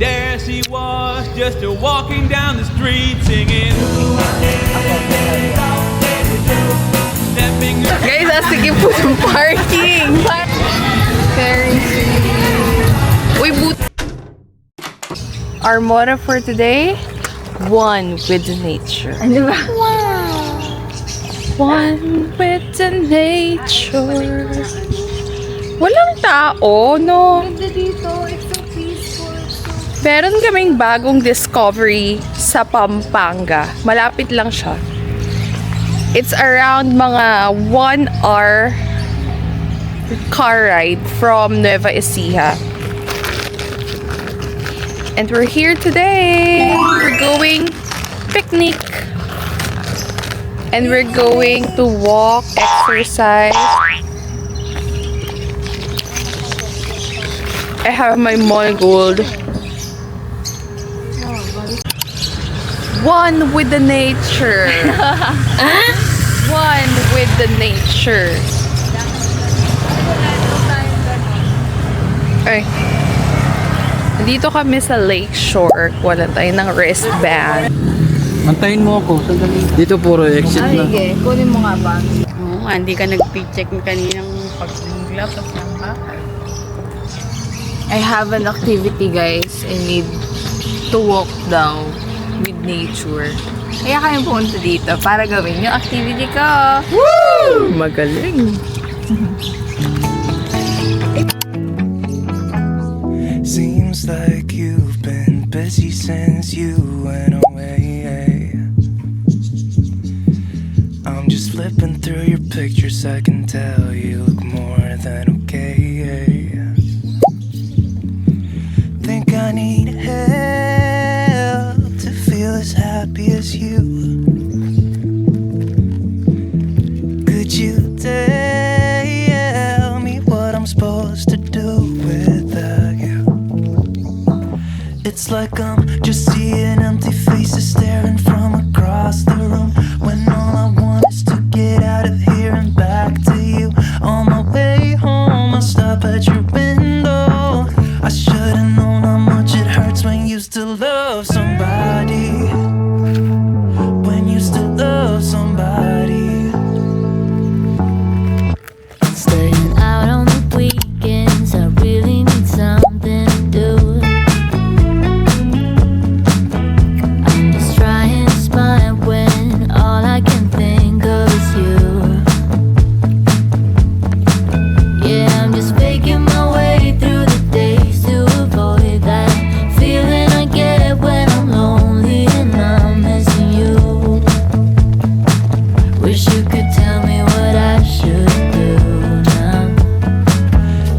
There she was, just a walking down the street singing. Stepping Guys, astigin po ng parking. Very sweet. Uy, Our motto for today, one with nature. Ano ba? One with the nature. Walang tao, no? Ganda dito. It's so peaceful. Meron kaming bagong discovery sa Pampanga. Malapit lang siya. It's around mga 1 hour car ride from Nueva Ecija. And we're here today. We're going picnic. And we're going to walk, exercise. I have my Gold. One with the nature. One with the nature. Ay. Dito kami sa Lakeshore. Wala tayo ng wristband. Antayin mo ako. Sandali. Dito puro exit na. Sige, kunin mo nga ba? Oo, hindi ka nag-check kaninang pag-glove of ng bakal. I have an activity, guys. I need to walk down with nature. Kaya kayo pumunta dito para gawin yung activity ko. Woo! Magaling. Seems like you've been busy since you went away. I'm just flipping through your pictures, I can tell you look more than okay. Think I need help to feel as happy as you. Could you tell me what I'm supposed to do without you? It's like I'm just seeing empty faces staring from across the room, when all I want is to get out of here and back to you. On my way home, I'll stop at your window. I should've known how much it hurts when you still love somebody. When you still love somebody. Staying out on the weekends, I really need something to do. I'm just trying to smile when all I can think of is you. Yeah, I'm just faking my way through the days to avoid that feeling I get when I'm lonely and I'm missing you. Wish you could tell me what I should do now.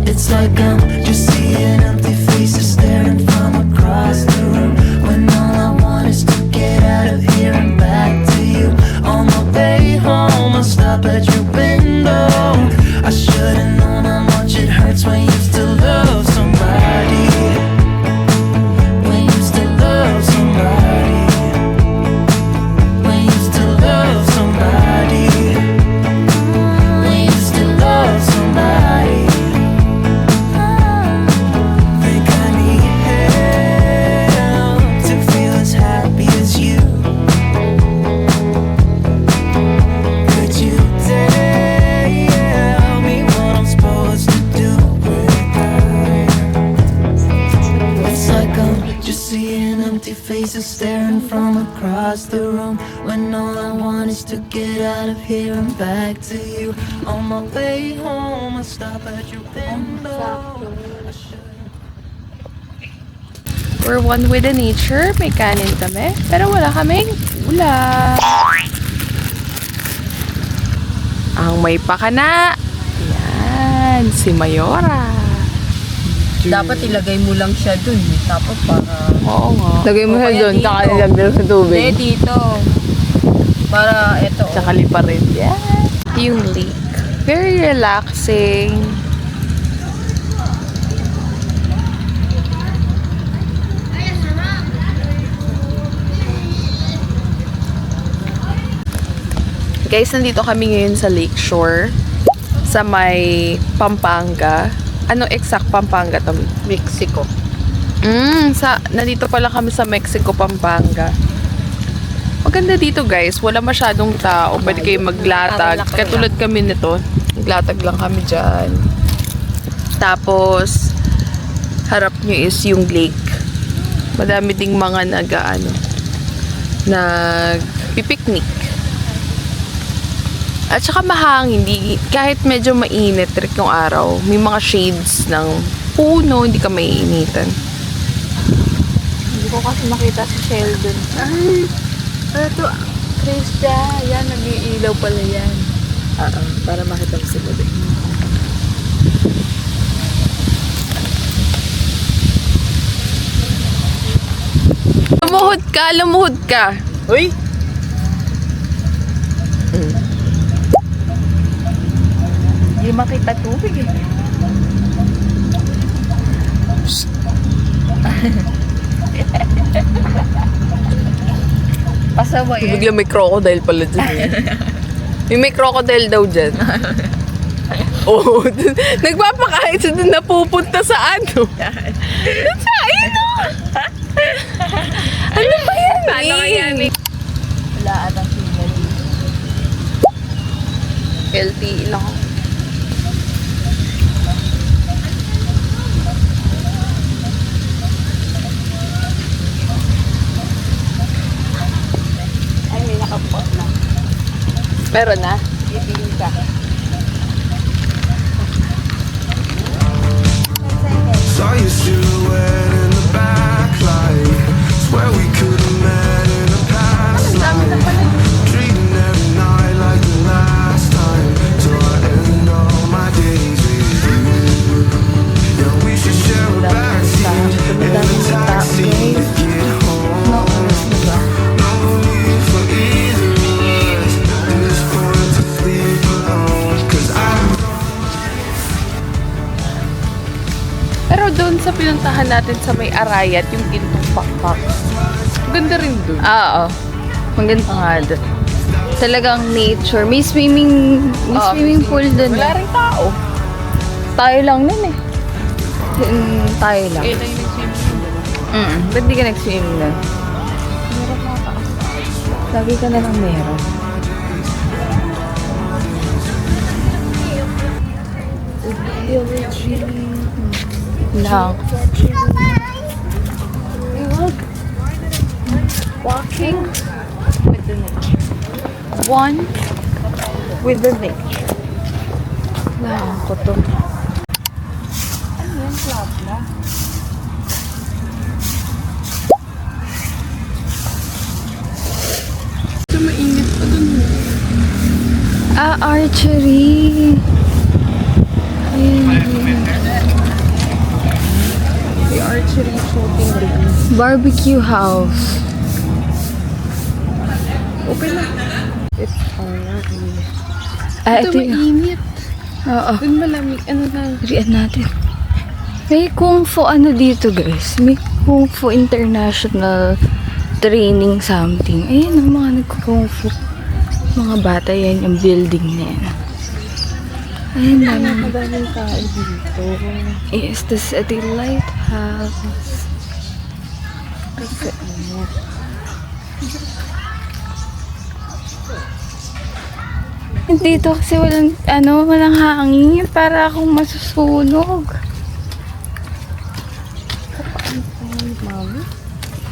It's like I'm just seeing empty faces staring from across the room, when all I want is to get out of here and back to you. On my way home, I'll stop at your window. I should've known how much it hurts when you still love somebody. When you still love somebody. When you still love somebody. When you still love somebody. Think I need help to feel as happy as you. Could you tell me what I'm supposed to do without you? It's like I'm just seeing empty faces staring from across the room, when all I want is to get out of here and back to you. On my way home, I'll stop at your window. We're one with the nature. May kanin kami. Pero wala kaming ulam. Ang may pakana. Yan. Si Mayora. Dapat ilagay mo lang siya dun. Tapos para... Oo nga. Lagay mo O siya kaya doon, dito. tsaka nilagyan sa Hindi, tubig. dito. Para ito. Tsaka lipa rin. Yan. Yung lake. Very relaxing. Guys, nandito kami ngayon sa Lakeshore. Sa may Pampanga. Anong exact Pampanga to? Mexico. Nandito pala kami sa Mexico, Pampanga. Maganda dito guys, wala masyadong tao. Pwede kayo maglatag. Katulad kami nito, naglatag lang kami dyan. Tapos, harap nyo is yung lake. Madami ding mga nagpipiknik. At saka mahangin, kahit medyo mainit rin yung araw, may mga shades ng puno, hindi ka maiinitan. Hindi ko kasi makita si Sheldon. Ito, Krista, yan, nag-iilaw pala yan. Para makita mo sila din. Lumuhod ka. Uy! Hindi makita tubig eh. Pasaway eh. Bigla may crocodile pala dyan. May crocodile daw dyan. Oo. Nagpapakain siya dun napupunta sa ano. Sa ino. Ano ba yan? Paano kaya may... Wala atang signal. LTE lang ako. Ay, may nakapot na. Meron na? Itingin ka. Saw your silhouette in the backlight. Swear we could have met in a past life. Treating every night like the last time. Till I end all my days with you. Yeah, we should share a backseat in a taxi to get home. No need for either of us at this point to sleep alone. 'Cause Pero doon sa pinuntahan natin sa may Arayat, yung Gintong Pakpak. Ganda rin doon. Oo. Maganda nga doon. Talagang nature. May swimming pool doon. Wala rin tao. Tayo lang nun eh. Tayo lang. Kaya tayo nag-swimming. Ba't di ka nag-swimming doon? Sabi ka na lang meron. Lang. Walking with the nature. One with the nature. Nakakato. So, mainit pa dun. Archery. May archery shooting rin. Barbecue house. Open na. It's alright. Ito Ito mainit. Oo. Dun malamig. Ano na? Riyan natin. May Kung Fu ano dito guys. May Kung Fu International Training something. Ayan ang mga nagko-Kung Fu. Mga bata yan. Yung building na yan. Ayan naman. Madaming tao dito. Is the city lighthouse. Kasi ano. Dito kasi walang hangin. Para akong masusunog.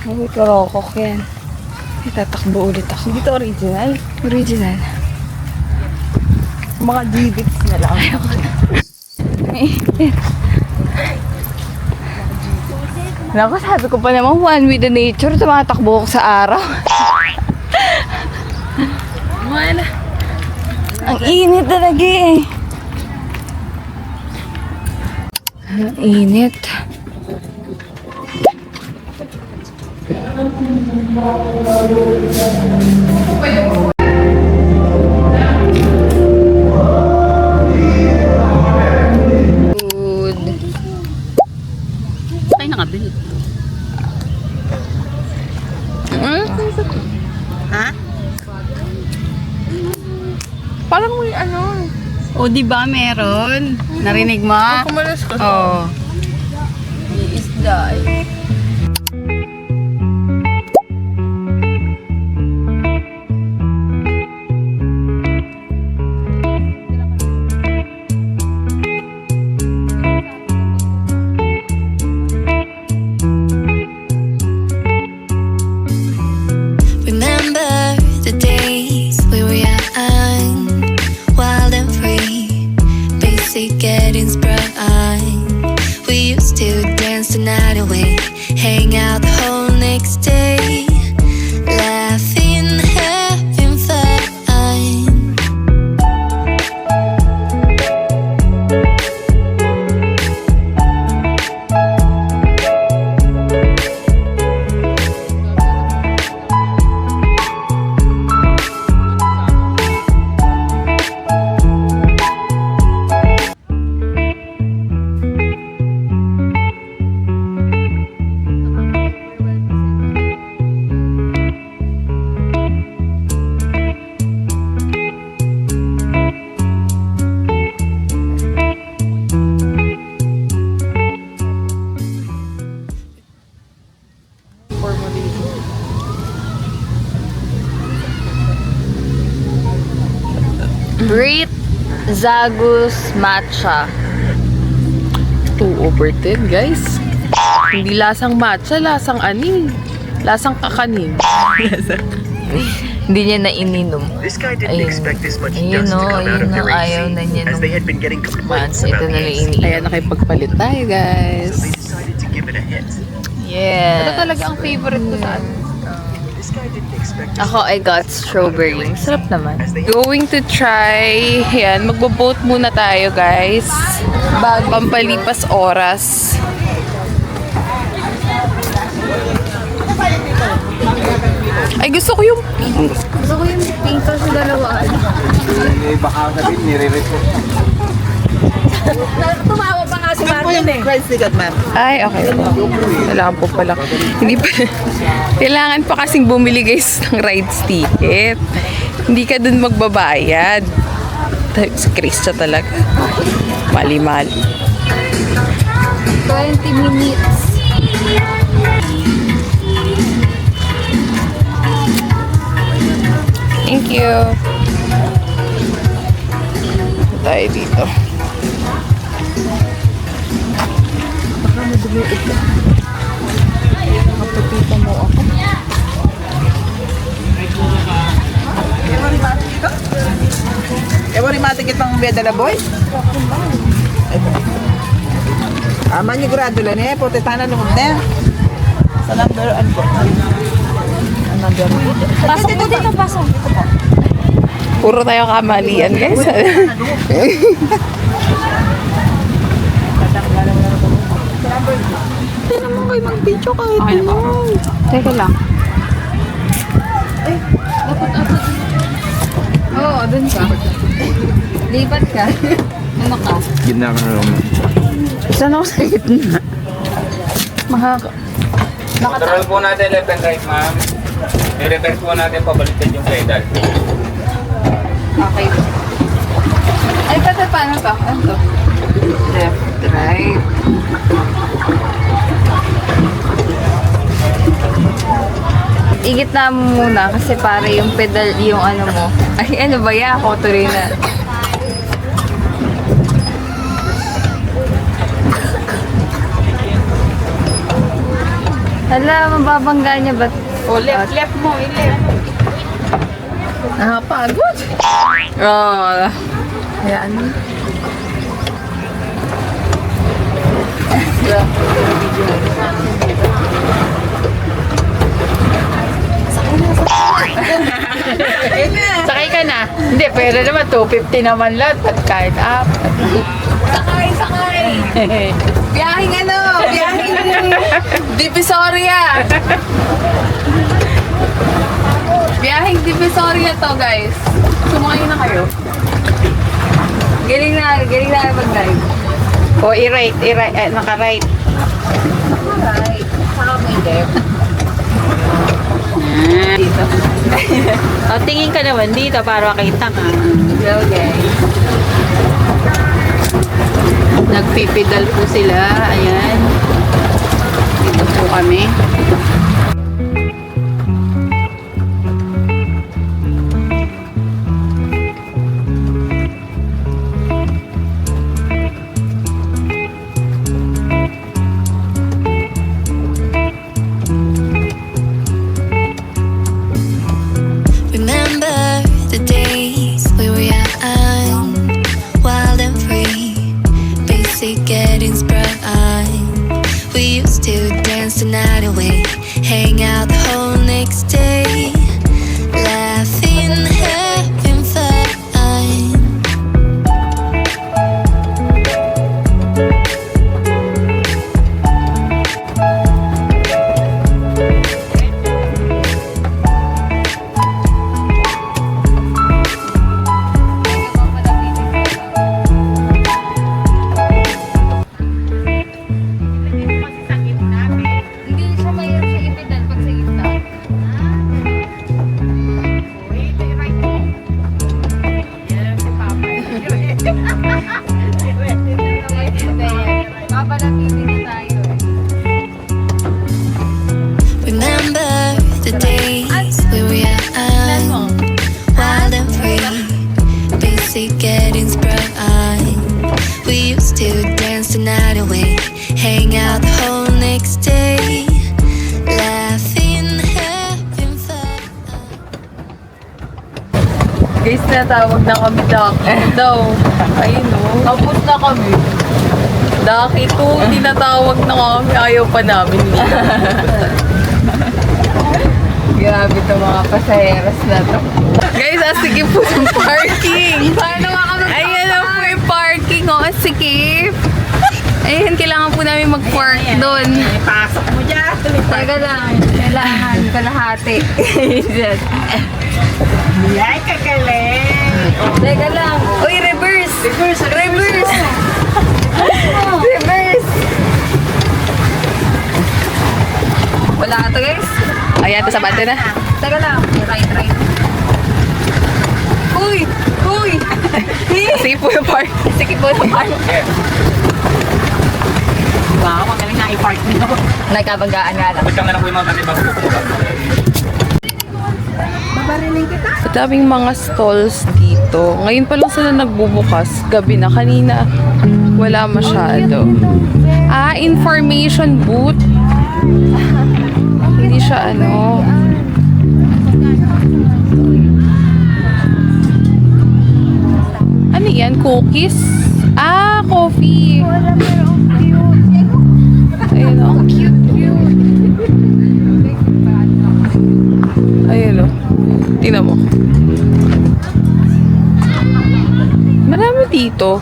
Ay, karokok yan. Itatakbo ulit ako. Dito original. Original. Mga G-bits na lang. Naku, sabi ko pa naman, one with the nature, tumatakbo ako sa araw. Wala. Ang init talaga eh. Ang init. Good. Ay, nakabil. Ha? Parang may ano. O, di ba meron? Narinig mo? Kumalas ka. Oo. May isda eh. hang out the whole next day, laughing, having fun. Great Zagus Matcha. 2/10, guys. Hindi lasang matcha, lasang aning. Lasang kakanin. Hindi niya na ininom. This guy didn't Ayun. expect this much Ayun dust to no, come out ayun of no, their ayaw na niya AC, as nung they had been getting complaints matcha. Ito about na the lang AC. iniinom. Ayan, nakipagpalit tayo, guys. They decided to give it a hit. Yes. Ito talaga ang favorite ko sa ano. This guy didn't expect this Ako, I got strawberry. Sarap naman. as they Going to try, yan, magbo-boat muna tayo, guys. Pampalipas oras. Ay, gusto ko yung pink. Gusto ko yung pink sa dalawa. Baka sabihin, nire-report. Tumawa pa nga si Martin eh. Ay, okay. Kailangan po pala. Hindi pa. Kailangan pa kasing bumili, guys, ng rides ticket. Hindi ka dun magbabayad. Si Krista talaga. Mali-mali. 20 minutes. Thank you. Tayo dito. Nakapatita mo ako. Ewan rin matikit ng bedala boy. Aman yung grado lang eh. Puti tanan lumog na. Sa number ano po? Pasok mo dito, pasok. Puro tayo kamalian, guys. Hindi naman kayo mag-video kahit naman. Teka lang. Oo, dun ka. Lipat ka. Ano ka? Gitna ka na naman. Saan ako sa gitna? Control po natin left and right, ma'am. I-reverse po natin pabaliktad yung pedal. Okay. Ay, paano to? Ano to? Left, right. Igitna mo muna kasi para yung pedal, yung ano mo. Ay, ano ba yan? Ako tuloy na. Hala, mababangga niya ba? Left mo, left. Nakapagod. Oh. Ayan. Sakay ka na. Hindi, pero naman 250 naman lang. At kahit up. Sakay! Biyahing ano? Biyahing Divisoria! Biyahing Divisoria to, guys. Sumakay na kayo. Galing na mag-drive. O, i-right. Naka-right. Alright. Saka may left. Dito. O, tingin ka naman dito para makita ka. Hello, guys. Nagpipidal po sila. Ayan. Dito po kami. Remember the days we were young, wild and free, basic getting sprung. We used to dance the night away, hang out the whole next day, laughing, having fun. Hindi siya mahirap siya ipitan pag sa gitna. Papalapitin tayo. Remember the days we were young, wild and free, basic getting sprung. We used to dance the night away, hang out the whole next day, laughing, having fun. Guys, natawag na kami daw. Ayun o. Tapos na kami. Daki 2, tinatawag na kami. Ayaw pa namin. Grabe to mga pasaheros na to. Guys, sige po yung parking. Paano nga kami? Ayan na po yung parking. O, sige. Ayun, kailangan po namin mag-park doon. Pasok mo dyan. Teka lang, kailangan kalahati. Ay, kagaling. Teka lang. Uy, reverse! Reverse! Reverse! Wala ka to guys. Ayan, ito sa bante na. Teka lang. Right. Uy! Uy! Sige po yung park. Sige po yung park. Wow, magaling na i-park nyo. Nagkabanggaan nga lang. Ba't ka na lang po yung mga kasi bago po. Babariling kita. Daming mga stalls dito. Ngayon pa lang sila nagbubukas. Gabi na. Kanina, wala masyado. Information booth. Hindi siya ano. Ano yan? Cookies? Coffee. Ayun o. Ayun o. Tingnan mo. Marami dito.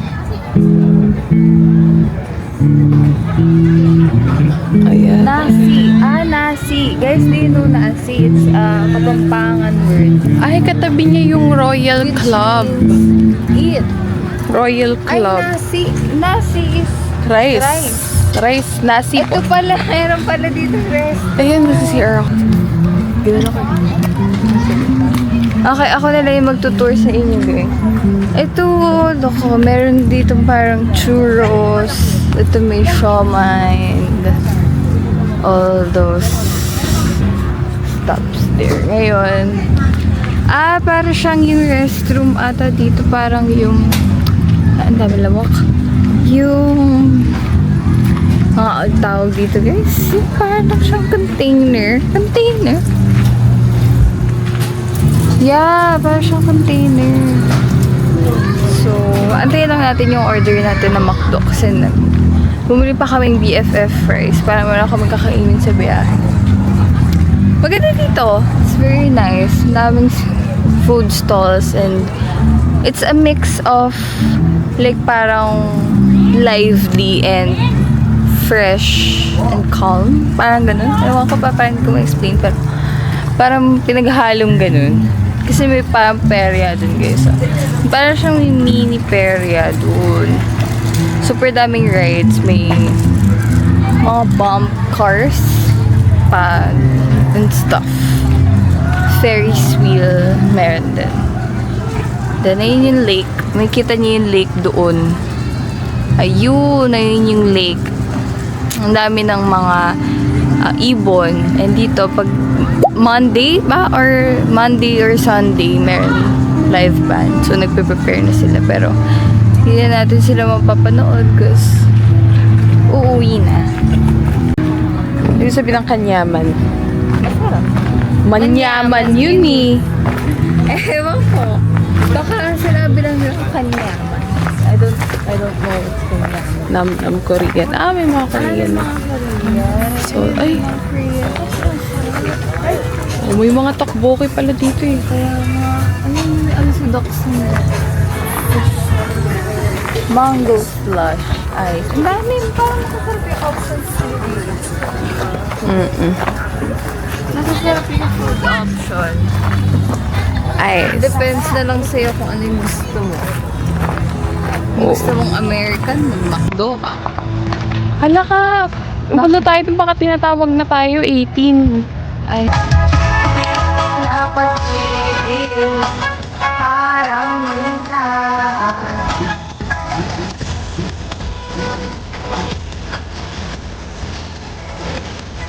Ayan. Nasi. Guys, do you know nasi? It's Kapampangan word. Ay, katabi niya yung Royal Club. Eat. Royal Ay, Club. nasi. Nasi is Rice. Rice. Nasi po. ito pala. Meron pala dito rice. Ayan, nasisira ako. Ganun ako. Okay, ako na lang yung magtutour sa inyo, guys. Ito, loko, meron dito parang churros. Ito may siomai and all those stops there. Ngayon, para siyang yung restroom ata dito. Parang yung, ang dami lamok. Yung, tawag dito, guys. Yung parang siyang container. Yeah, parang siyang container. So, antayin lang natin yung order natin na McDo kasi bumili pa kaming BFF fries para meron kaming kakainin sa biyahe. Maganda dito. It's very nice. Daming food stalls and it's a mix of like parang lively and fresh and calm. Parang ganun. Ewan ko pa paano ko ma-explain pero parang pinaghalong ganun. Kasi may parang perya dun, guys. Parang siyang mini perya dun. Super daming rides. May mga bump cars pa and stuff. Ferris wheel meron din. Then, ayun yung lake. Makikita niyo yung lake doon. Ayun, ayun yung lake. Ang dami ng mga ibon. And dito, pag Monday ba? Or Monday or Sunday, meron live band. So, nagpe-prepare na sila. Pero, hindi na natin sila mapapanood kasi uuwi na. Yung sabi ng Kanyaman. Manyaman yun eh. Ewan ko. Baka sinabi lang nila Kanyaman. I don't know what's Nam Korean. Ah, may mga Korean na. So, ay. Oh, may mga tokboki pala dito eh. Ano si Docs nila? Mango slush. Ay, ang dami. Parang masasarap yung options nila. Masasarap yung food option. Ay. Depends na lang sa'yo kung ano yung gusto mo. Kung gusto mong American, mag-McDo ka. Hala ka. Punta tayo dun, baka tinatawag na tayo 18. Ay.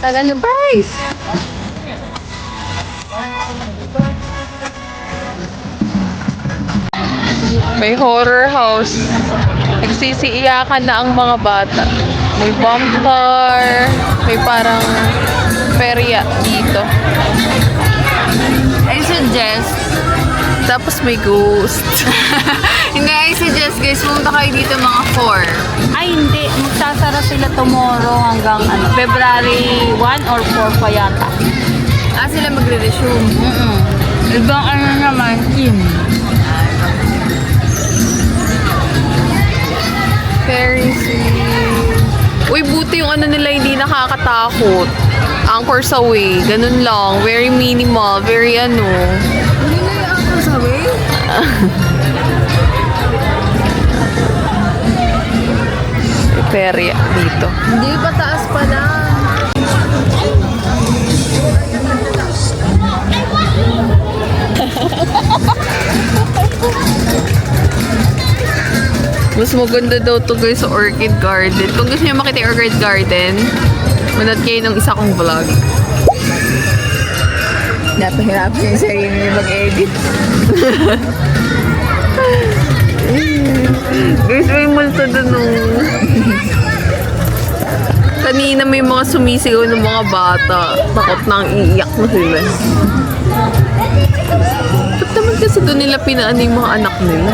Tagal ng price. May horror house. Nagsisiiyakan na ang mga bata. May vampire. May parang perya dito. I suggest, Tapos may ghost. hindi, I suggest guys, pumunta kayo dito mga 4. Ay, hindi. Magsasara sila tomorrow hanggang February 1 or 4 pa yata. Ah, sila magre-resume? Ibang ano naman, team. Very sweet. Uy, buti yung ano nila hindi nakakatakot. Anchor sa way. Ganun lang. Very minimal. Very ano. Hindi na yung ako sabi? Perya dito. Hindi pa taas pa lang. Mas maganda daw to guys sa Orchid Garden. Kung gusto niyo makita yung Orchid Garden, manood kayo ng isa kong vlog. Napahirapan yung sarili niya mag-edit. Guys, may multo dun nung... Kanina may mga sumisigaw ng mga bata. Takot nang iiyak na sila. Ba't naman kasi doon nila pinaano yung mga anak nila?